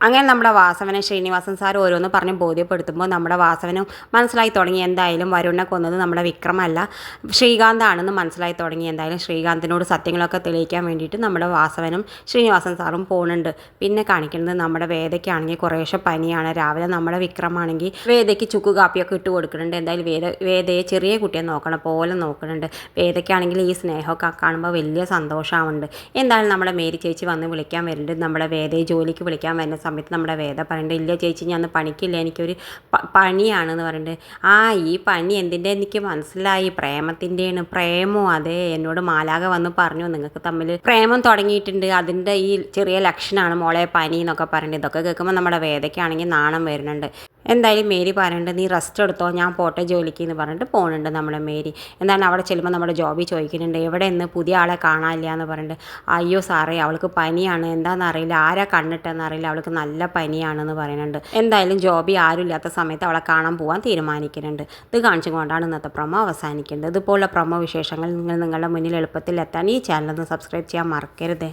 അങ്ങനെ നമ്മുടെ വാസവനെ ശ്രീനിവാസൻ സാർ ഓരോന്ന് പറഞ്ഞ് ബോധ്യപ്പെടുത്തുമ്പോൾ നമ്മുടെ വാസവനും മനസ്സിലായി തുടങ്ങി എന്തായാലും വരുണിനെ കൊന്നത് നമ്മുടെ വിക്രമല്ല ശ്രീകാന്താണെന്ന് മനസ്സിലായി തുടങ്ങി. എന്തായാലും ശ്രീകാന്തിനോട് സത്യങ്ങളൊക്കെ തെളിയിക്കാൻ വേണ്ടിയിട്ട് നമ്മുടെ വാസവനും ശ്രീനിവാസൻ സാറും പോകുന്നുണ്ട്. പിന്നെ കാണിക്കുന്നത് നമ്മുടെ വേദയ്ക്കാണെങ്കിൽ കുറേശ്ശെ പനിയാണ്. രാവിലെ നമ്മുടെ വിക്രമാണെങ്കിൽ വേദയ്ക്ക് ചുക്ക് കാപ്പിയൊക്കെ ഇട്ട് കൊടുക്കുന്നുണ്ട്. എന്തായാലും വേദയെ ചെറിയ കുട്ടിയെ നോക്കണ പോലെ നോക്കുന്നുണ്ട്. വേദയ്ക്കാണെങ്കിൽ ഈ സ്നേഹമൊക്കെ കാണുമ്പോൾ വലിയ സന്തോഷമാവുന്നുണ്ട്. എന്തായാലും നമ്മുടെ മേരി ചേച്ചി വന്ന് വിളിക്കാൻ വരുന്നുണ്ട്. നമ്മുടെ വേദയെ ജോലിക്ക് വിളിക്കാൻ വരുന്ന സമയത്ത് നമ്മുടെ വേദ പറയുന്നുണ്ട്, ഇല്ല ചേച്ചി ഞാൻ പണിക്കില്ല, എനിക്കൊരു പണിയാണെന്ന് പറയുന്നുണ്ട്. ഈ പനി എന്തിൻ്റെ എനിക്ക് മനസ്സിലായി, പ്രേമത്തിൻ്റെയാണ്. പ്രേമോ? അതെ, എന്നോട് മാലാക വന്ന് പറഞ്ഞു നിങ്ങൾക്ക് തമ്മിൽ പ്രേമം തുടങ്ങിയിട്ടുണ്ട്, അതിൻ്റെ ഈ ചെറിയ ലക്ഷണമാണ് മോളെ പനി എന്നൊക്കെ പറയുന്നുണ്ട്. ഇതൊക്കെ കേൾക്കുമ്പോൾ നമ്മുടെ വേദയ്ക്കാണെങ്കിൽ നാണം വരുന്നുണ്ട്. എന്തായാലും മേരി പറയുന്നുണ്ട്, നീ റെസ്റ്റ് എടുത്തോ, ഞാൻ പോട്ടെ ജോലിക്ക് എന്ന് പറഞ്ഞിട്ട് പോകുന്നുണ്ട് നമ്മുടെ മേരി. എന്താണ് അവിടെ ചെല്ലുമ്പോൾ നമ്മുടെ ജോബി ചോദിക്കുന്നുണ്ട്, എവിടെ നിന്ന് പുതിയ ആളെ കാണാനില്ല എന്ന് പറഞ്ഞിട്ട്. അയ്യോ സാറേ, അവൾക്ക് പനിയാണ്, എന്താണെന്നറിയില്ല, ആരാ കണ്ണിട്ടെന്നറിയില്ല, അവൾക്ക് നല്ല പനിയാണെന്ന് പറയുന്നുണ്ട്. എന്തായാലും ജോബി ആരും ഇല്ലാത്ത സമയത്ത് അവളെ കാണാൻ പോകാൻ തീരുമാനിക്കുന്നുണ്ട്. ഇത് കാണിച്ചുകൊണ്ടാണ് ഇന്നത്തെ പ്രൊമോ അവസാനിക്കുന്നത്. ഇതുപോലുള്ള പ്രൊമോ വിശേഷങ്ങൾ നിങ്ങളുടെ മുന്നിൽ എളുപ്പത്തിൽ എത്താൻ ഈ ചാനൽ ഒന്ന് സബ്സ്ക്രൈബ് ചെയ്യാൻ മറക്കരുത്.